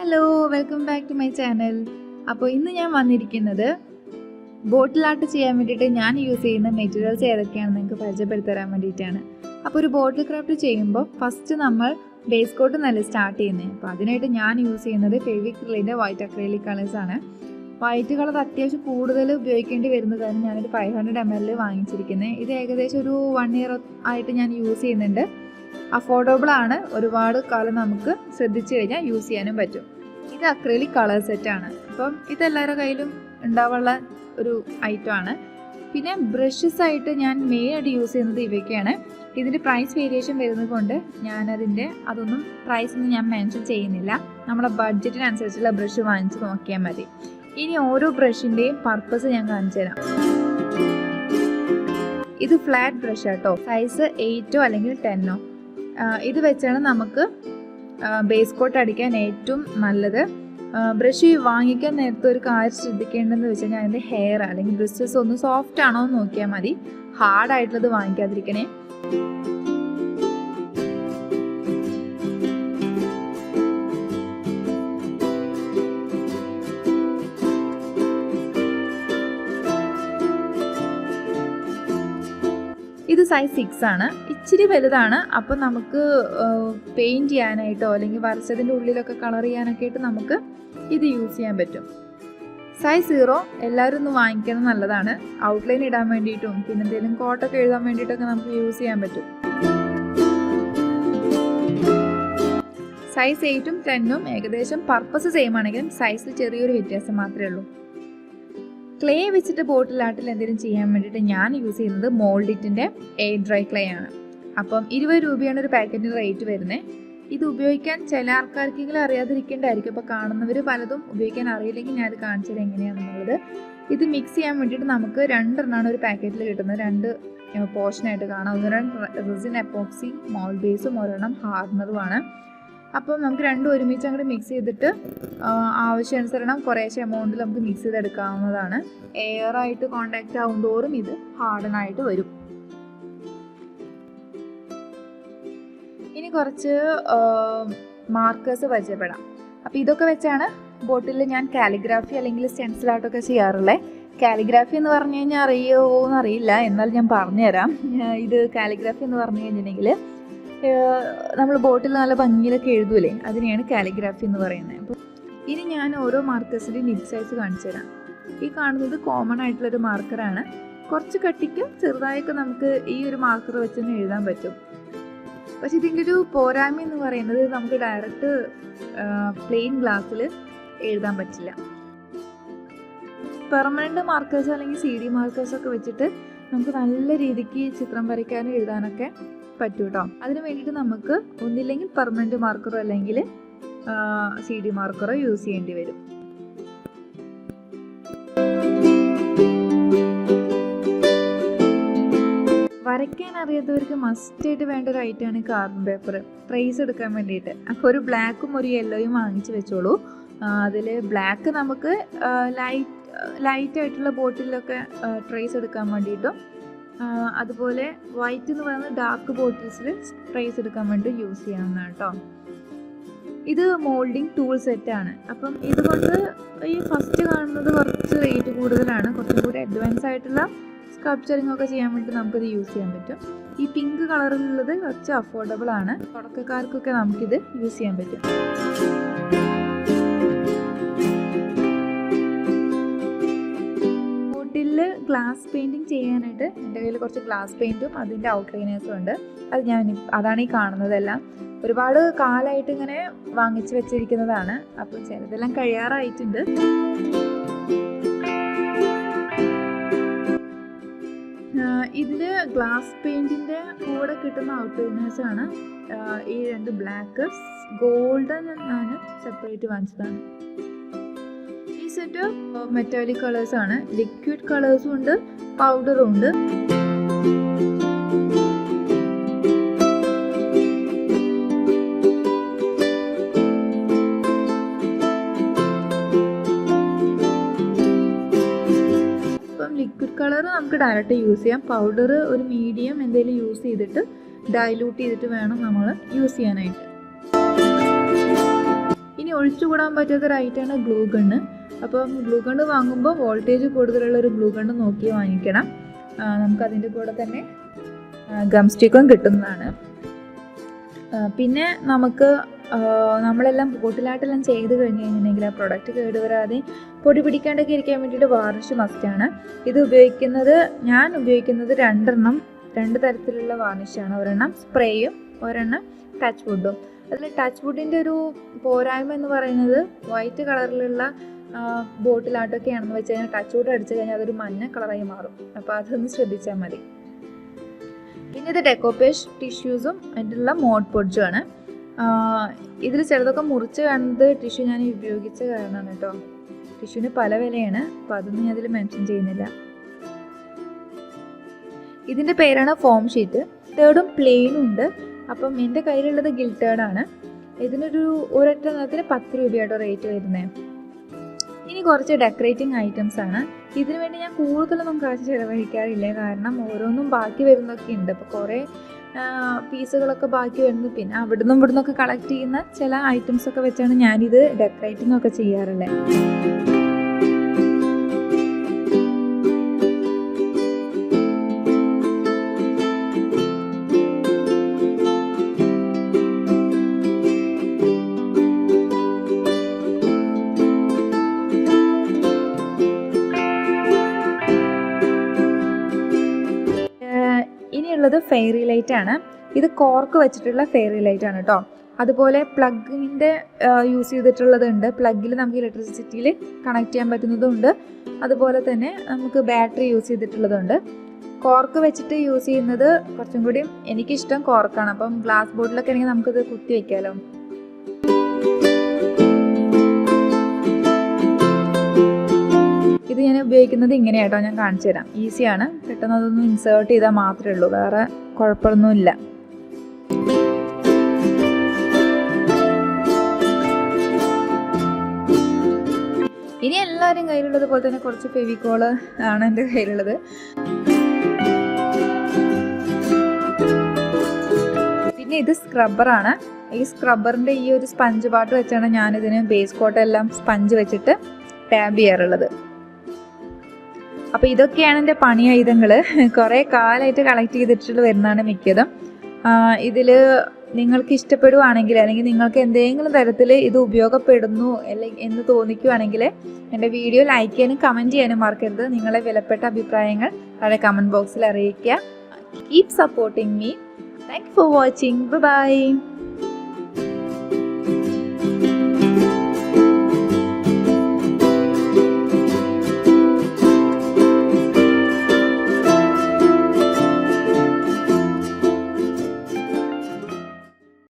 Hello, welcome back to my channel. അപ്പോൾ ഇന്ന് ഞാൻ വന്നിരിക്കുന്നത് ബോട്ടിൽ ആർട്ട് ചെയ്യാൻ വേണ്ടിയിട്ട് ഞാൻ യൂസ് ചെയ്യുന്ന മെറ്റീരിയൽസ് ഏതൊക്കെയാണെന്ന് നിങ്ങൾക്ക് പരിചയപ്പെടുത്തി തരാൻ വേണ്ടിയിട്ടാണ്. അപ്പോൾ ഒരു ബോട്ടിൽ ക്രാഫ്റ്റ് ചെയ്യുമ്പോൾ ഫസ്റ്റ് നമ്മൾ ബേസ് കോട്ട് നല്ല സ്റ്റാർട്ട് ചെയ്യുന്നത്. അപ്പോൾ അതിനായിട്ട് ഞാൻ യൂസ് ചെയ്യുന്നത് ഫെവിക്രിലിൻ്റെ വൈറ്റ് അക്രൈലിക് കളേഴ്സാണ്. വൈറ്റ് കളർ അത്യാവശ്യം കൂടുതൽ ഉപയോഗിക്കേണ്ടി വരുന്നത് കാരണം ഞാനൊരു 500 ml വാങ്ങിച്ചിരിക്കുന്നത്. ഇത് ഏകദേശം ഒരു 1 year ആയിട്ട് ഞാൻ യൂസ് ചെയ്യുന്നുണ്ട്. അഫോർഡബിൾ ആണ്, ഒരുപാട് കാലം നമുക്ക് ശ്രദ്ധിച്ചു കഴിഞ്ഞാൽ യൂസ് ചെയ്യാനും പറ്റും. ഇത് അക്രൈലിക് കളർ സെറ്റാണ്. അപ്പം ഇതെല്ലാവരുടെ കയ്യിലും ഉണ്ടാവാനുള്ള ഒരു ഐറ്റമാണ്. പിന്നെ ബ്രഷസ് ആയിട്ട് ഞാൻ മെയിനായിട്ട് യൂസ് ചെയ്യുന്നത് ഇവയ്ക്കാണ്. ഇതിൻ്റെ പ്രൈസ് വേരിയേഷൻ വരുന്നത് കൊണ്ട് അതൊന്നും പ്രൈസൊന്നും ഞാൻ മെൻഷൻ ചെയ്യുന്നില്ല. നമ്മുടെ ബഡ്ജറ്റിനനുസരിച്ചുള്ള ബ്രഷ് വാങ്ങിച്ച് നോക്കിയാൽ മതി. ഇനി ഓരോ ബ്രഷിൻ്റെയും പർപ്പസ് ഞാൻ കാണിച്ചു തരാം. ഇത് ഫ്ലാറ്റ് ബ്രഷ് ആട്ടോ, സൈസ് 8 അല്ലെങ്കിൽ 10. ഇത് വെച്ചാണ് നമുക്ക് ബേസ് കോട്ട് അടിക്കാൻ ഏറ്റവും നല്ലത്. ബ്രഷ് വാങ്ങിക്കാൻ നേരത്തെ ഒരു കാര്യം ശ്രദ്ധിക്കേണ്ടതെന്ന് വെച്ച് കഴിഞ്ഞാൽ അതിൻ്റെ ഹെയർ അല്ലെങ്കിൽ ബ്രിസ്റ്റസ് ഒന്ന് സോഫ്റ്റ് ആണോ എന്ന് നോക്കിയാൽ മതി. ഹാർഡായിട്ടുള്ളത് വാങ്ങിക്കാതിരിക്കണേ. ഇത് സൈസ് 6 ആണ്, ഇച്ചിരി വലുതാണ്. അപ്പം നമുക്ക് പെയിൻറ്റ് ചെയ്യാനായിട്ടോ അല്ലെങ്കിൽ വരച്ചതിൻ്റെ ഉള്ളിലൊക്കെ കളർ ചെയ്യാനൊക്കെ ആയിട്ട് നമുക്ക് ഇത് യൂസ് ചെയ്യാൻ പറ്റും. സൈസ് 0 എല്ലാവരും ഒന്ന് വാങ്ങിക്കണം, നല്ലതാണ്. ഔട്ട്ലൈൻ ഇടാൻ വേണ്ടിയിട്ടും പിന്നെ എന്തെങ്കിലും കോട്ടൊക്കെ എഴുതാൻ വേണ്ടിയിട്ടൊക്കെ നമുക്ക് യൂസ് ചെയ്യാൻ പറ്റും. സൈസ് 8ഉം 10ഉം ഏകദേശം പർപ്പസ് സെയിം ആണെങ്കിലും സൈസിൽ ചെറിയൊരു വ്യത്യാസം മാത്രമേ ഉള്ളൂ. ക്ലേ വെച്ചിട്ട് ബോട്ടിൽ ആർട്ടിൽ എന്തെങ്കിലും ചെയ്യാൻ വേണ്ടിയിട്ട് ഞാൻ യൂസ് ചെയ്യുന്നത് മോൾഡിറ്റിൻ്റെ എയർ ഡ്രൈ ക്ലേ ആണ്. അപ്പം 20 രൂപയാണ് ഒരു പാക്കറ്റിന് റേറ്റ് വരുന്നത്. ഇത് ഉപയോഗിക്കാൻ ചില ആൾക്കാർക്കെങ്കിലും അറിയാതിരിക്കേണ്ടായിരിക്കും. അപ്പോൾ കാണുന്നവർ പലതും ഉപയോഗിക്കാൻ അറിയില്ലെങ്കിൽ ഞാൻ ഇത് കാണിച്ചത് എങ്ങനെയാണെന്നുള്ളത്. ഇത് മിക്സ് ചെയ്യാൻ വേണ്ടിയിട്ട് നമുക്ക് 2 എണ്ണമാണ് ഒരു പാക്കറ്റിൽ കിട്ടുന്നത്. 2 പോർഷനായിട്ട് കാണാം. ഒരെണ്ണം റെസിൻ എപ്പോക്സി മോൾഡ് ബേസും ഒരെണ്ണം ഹാർഡനറുമാണ്. അപ്പം നമുക്ക് രണ്ടും ഒരുമിച്ച് അങ്ങോട്ട് മിക്സ് ചെയ്തിട്ട് ആവശ്യാനുസരണം കുറേശ്ശെ എമൗണ്ടിൽ നമുക്ക് മിക്സ് ചെയ്തെടുക്കാവുന്നതാണ്. എയറായിട്ട് കോണ്ടാക്റ്റ് ആവും തോറും ഇത് ഹാർഡനായിട്ട് വരും. ഇനി കുറച്ച് മാർക്കേഴ്സ് പരിചയപ്പെടാം. അപ്പോൾ ഇതൊക്കെ വെച്ചാണ് ബോട്ടിൽ ഞാൻ കാലിഗ്രാഫി അല്ലെങ്കിൽ സ്റ്റെൻസിൽ ആർട്ടൊക്കെ ചെയ്യാറുള്ളത്. കാലിഗ്രാഫി എന്ന് പറഞ്ഞു കഴിഞ്ഞാൽ അറിയുമോ എന്നറിയില്ല, എന്നാൽ ഞാൻ പറഞ്ഞുതരാം. ഇത് കാലിഗ്രാഫി എന്ന് പറഞ്ഞു കഴിഞ്ഞിട്ടുണ്ടെങ്കിൽ നമ്മൾ ബോട്ടിൽ നല്ല ഭംഗിയിലൊക്കെ എഴുതൂലേ, അതിനെയാണ് കാലിഗ്രാഫി എന്ന് പറയുന്നത്. അപ്പോൾ ഇനി ഞാൻ ഓരോ മാർക്കേഴ്സിൻ്റെയും നിബ് സൈസ് കാണിച്ചു തരാം. ഈ കാണുന്നത് കോമൺ ആയിട്ടുള്ളൊരു മാർക്കറാണ്. കുറച്ച് കട്ടിക്ക് ചെറുതായൊക്കെ നമുക്ക് ഈ ഒരു മാർക്കർ വെച്ചൊന്ന് എഴുതാൻ പറ്റും. പക്ഷെ ഇതിൻ്റെ ഒരു പോരായ്മ എന്ന് പറയുന്നത് നമുക്ക് ഡയറക്റ്റ് പ്ലെയിൻ ഗ്ലാസ്സിൽ എഴുതാൻ പറ്റില്ല. പെർമനൻറ്റ് മാർക്കേഴ്സ് അല്ലെങ്കിൽ CD മാർക്കേഴ്സൊക്കെ വെച്ചിട്ട് നമുക്ക് നല്ല രീതിക്ക് ചിത്രം വരയ്ക്കാനും എഴുതാനൊക്കെ പറ്റും കേട്ടോ. അതിന് വേണ്ടിയിട്ട് നമുക്ക് ഒന്നില്ലെങ്കിൽ പെർമനൻറ്റ് മാർക്കറോ അല്ലെങ്കിൽ CD മാർക്കറോ യൂസ് ചെയ്യേണ്ടി വരും. വരയ്ക്കാൻ അറിയാത്തവർക്ക് മസ്റ്റായിട്ട് വേണ്ട ഒരു ഐറ്റമാണ് കാർബൺ പേപ്പർ, ട്രേസ് എടുക്കാൻ വേണ്ടിയിട്ട്. അപ്പോൾ ഒരു ബ്ലാക്കും ഒരു യെല്ലോയും വാങ്ങിച്ച് വെച്ചോളൂ. അതിൽ ബ്ലാക്ക് നമുക്ക് ലൈറ്റായിട്ടുള്ള ബോട്ടിലൊക്കെ ട്രേസ് എടുക്കാൻ വേണ്ടിയിട്ടും അതുപോലെ വൈറ്റ് എന്ന് പറയുന്നത് ഡാർക്ക് ബോട്ടിൽസിൽ ട്രേസ് എടുക്കാൻ വേണ്ടി യൂസ് ചെയ്യാവുന്നതാണ് കേട്ടോ. ഇത് മോൾഡിങ് ടൂൾ സെറ്റാണ്. അപ്പം ഇതുകൊണ്ട് ഈ ഫസ്റ്റ് കാണുന്നത് കുറച്ച് റേറ്റ് കൂടുതലാണ്. കുറച്ചും കൂടി അഡ്വാൻസ് ആയിട്ടുള്ള സ്കൾപ്ചറിങ് ഒക്കെ ചെയ്യാൻ വേണ്ടി നമുക്കിത് യൂസ് ചെയ്യാൻ പറ്റും. ഈ പിങ്ക് കളറിലുള്ളത് കുറച്ച് അഫോർഡബിൾ ആണ്, തുടക്കക്കാർക്കൊക്കെ നമുക്കിത് യൂസ് ചെയ്യാൻ പറ്റും. ഗ്ലാസ് പെയിൻറ്റിങ് ചെയ്യാനായിട്ട് എൻ്റെ കയ്യിൽ കുറച്ച് ഗ്ലാസ് പെയിൻറ്റും അതിൻ്റെ ഔട്ട്ലൈനേഴ്സും ഉണ്ട്. അതാണ് ഈ കാണുന്നതെല്ലാം. ഒരുപാട് കാലമായിട്ട് ഇങ്ങനെ വാങ്ങിച്ച് വെച്ചിരിക്കുന്നതാണ്. അപ്പോൾ ചിലതെല്ലാം കഴിയാറായിട്ടുണ്ട്. ഇതിൽ ഗ്ലാസ് പെയിൻറ്റിൻ്റെ കൂടെ കിട്ടുന്ന ഔട്ട്ലൈനേഴ്സാണ് ഈ 2 ബ്ലാക്ക്. ഗോൾഡൻ ഞാൻ സെപ്പറേറ്റ് വാങ്ങിച്ചതാണ്. സെറ്റ് മെറ്റാലിക് കളേഴ്സ് ആണ്. ലിക്വിഡ് കളേഴ്സും ഉണ്ട്, പൗഡറും ഉണ്ട്. ഇപ്പം ലിക്വിഡ് കളർ നമുക്ക് ഡയറക്റ്റ് യൂസ് ചെയ്യാം. പൗഡർ ഒരു മീഡിയം എന്തെങ്കിലും യൂസ് ചെയ്തിട്ട് ഡൈലൂട്ട് ചെയ്തിട്ട് വേണം നമ്മൾ യൂസ് ചെയ്യാനായിട്ട്. ഇനി ഒഴിച്ചുകൂടാൻ പറ്റാത്തൊരു ഐറ്റമാണ് ഗ്ലൂ ഗണ്ണ്. അപ്പം ഗ്ലൂ ഗണ്ണ് വാങ്ങുമ്പോൾ വോൾട്ടേജ് കൂടുതലുള്ള ഒരു ഗ്ലൂ ഗണ്ണ് നോക്കി വാങ്ങിക്കണം. നമുക്കതിൻ്റെ കൂടെ തന്നെ ഗം സ്റ്റിക്കും കിട്ടുന്നതാണ്. പിന്നെ നമുക്ക് നമ്മളെല്ലാം ബോട്ടിലാട്ടെല്ലാം ചെയ്ത് കഴിഞ്ഞ് കഴിഞ്ഞിട്ടുണ്ടെങ്കിൽ ആ പ്രൊഡക്റ്റ് കേടുവരാതെ പൊടി പിടിക്കാണ്ടൊക്കെ ഇരിക്കാൻ വേണ്ടിയിട്ട് വാർണിഷ് മസ്റ്റാണ്. ഞാൻ ഉപയോഗിക്കുന്നത് 2 തരത്തിലുള്ള വാർണിഷാണ്. ഒരെണ്ണം സ്പ്രേയും ഒരെണ്ണം ടച്ച് വുഡും. അതിൽ ടച്ച് വുഡിൻ്റെ ഒരു പോരായ്മ എന്ന് പറയുന്നത് വൈറ്റ് കളറിലുള്ള ബോട്ടിലാട്ടൊക്കെയാണെന്ന് വെച്ച് കഴിഞ്ഞാൽ ടച്ച് വുഡ് അടിച്ചു കഴിഞ്ഞാൽ അതൊരു മഞ്ഞ കളറായി മാറും. അപ്പോൾ അതൊന്ന് ശ്രദ്ധിച്ചാൽ മതി. പിന്നെ ഇത് ഡെക്കോപ്പേഷ് ടിഷ്യൂസും അതിലുള്ള മോഡ് പൊഡ്ജുമാണ്. ഇതിൽ ചിലതൊക്കെ മുറിച്ച് കാണുന്നത് ടിഷ്യൂ ഞാൻ ഉപയോഗിച്ച കാരണമാണ് കേട്ടോ. ടിഷ്യൂവിന് പല വിലയാണ്, അപ്പോൾ അതൊന്നും ഞാൻ അതിൽ മെൻഷൻ ചെയ്യുന്നില്ല. ഇതിൻ്റെ പേരാണ് ഫോം ഷീറ്റ്. തേർഡും പ്ലെയിനും ഉണ്ട്. അപ്പം എൻ്റെ കയ്യിലുള്ളത് ഗിൽറ്റേർഡാണ്. ഇതിനൊരു ഒരൊറ്റ എണ്ണത്തിന് 10 രൂപയായിട്ടോ റേറ്റ് വരുന്നത്. ഇനി കുറച്ച് ഡെക്കറേറ്റിംഗ് ഐറ്റംസ് ആണ്. ഇതിനു വേണ്ടി ഞാൻ കൂടുതലൊന്നും കാശ് ചിലവഴിക്കാറില്ല, കാരണം ഓരോന്നും ബാക്കി വരുന്നൊക്കെ ഉണ്ട്. അപ്പോൾ കുറേ പീസുകളൊക്കെ ബാക്കി വരുന്നു. പിന്നെ അവിടുന്ന് ഇവിടുന്നൊക്കെ കളക്ട് ചെയ്യുന്ന ചില ഐറ്റംസൊക്കെ വെച്ചാണ് ഞാനിത് ഡെക്കറേറ്റിംഗ് ഒക്കെ ചെയ്യാറുള്ളത്. ഇനിയുള്ളത് ഫെയറി ലൈറ്റ് ആണ്. ഇത് കോർക്ക് വെച്ചിട്ടുള്ള ഫെയറി ലൈറ്റ് ആണ് കേട്ടോ. അതുപോലെ പ്ലഗിൻ്റെ യൂസ് ചെയ്തിട്ടുള്ളതുണ്ട്. പ്ലഗിൽ നമുക്ക് ഇലക്ട്രിസിറ്റിയിൽ കണക്ട് ചെയ്യാൻ പറ്റുന്നതുണ്ട്. അതുപോലെ തന്നെ നമുക്ക് ബാറ്ററി യൂസ് ചെയ്തിട്ടുള്ളതുണ്ട്. കോർക്ക് വെച്ചിട്ട് യൂസ് ചെയ്യുന്നത് കുറച്ചും കൂടി എനിക്കിഷ്ടം കോർക്കാണ്. അപ്പം ഗ്ലാസ് ബോട്ടിലൊക്കെ ആണെങ്കിൽ നമുക്കിത് കുത്തി വയ്ക്കാമല്ലോ. ഇത് ഞാൻ ഉപയോഗിക്കുന്നത് ഇങ്ങനെയാട്ടോ, ഞാൻ കാണിച്ചു തരാം. ഈസിയാണ്, പെട്ടെന്ന് അതൊന്ന് ഇൻസേർട്ട് ചെയ്താൽ മാത്രമേ ഉള്ളൂ, വേറെ കുഴപ്പമൊന്നുമില്ല. ഇനി എല്ലാവരും കയ്യിലുള്ളത് പോലെ തന്നെ കുറച്ച് ഫെവിക്കോള് ആണ് എൻ്റെ കയ്യിലുള്ളത്. പിന്നെ ഇത് സ്ക്രബ്ബറാണ്. ഈ സ്ക്രബ്ബറിൻ്റെ ഈ ഒരു സ്പഞ്ച് പാർട്ട് വെച്ചാണ് ഞാനിതിന് ബേസ് കോട്ടെല്ലാം സ്പഞ്ച് വെച്ചിട്ട് ടാബ് ചെയ്യാറുള്ളത്. അപ്പോൾ ഇതൊക്കെയാണ് എൻ്റെ പണി ആയുധങ്ങൾ. കുറേ കാലമായിട്ട് കളക്ട് ചെയ്തിട്ട് വരുന്നതാണ് മിക്കതും. ഇതിൽ നിങ്ങൾക്ക് ഇഷ്ടപ്പെടുവാണെങ്കിൽ, അല്ലെങ്കിൽ നിങ്ങൾക്ക് എന്തെങ്കിലും തരത്തിൽ ഇത് ഉപയോഗപ്പെടുന്നു എന്ന് തോന്നിക്കുവാണെങ്കിൽ എൻ്റെ വീഡിയോ ലൈക്ക് ചെയ്യാനും കമൻറ്റ് ചെയ്യാനും മറക്കരുത്. നിങ്ങളെ വിലപ്പെട്ട അഭിപ്രായങ്ങൾ താഴെ കമൻറ്റ് ബോക്സിൽ അറിയിക്കുക. Keep supporting me. Thank you for watching. By.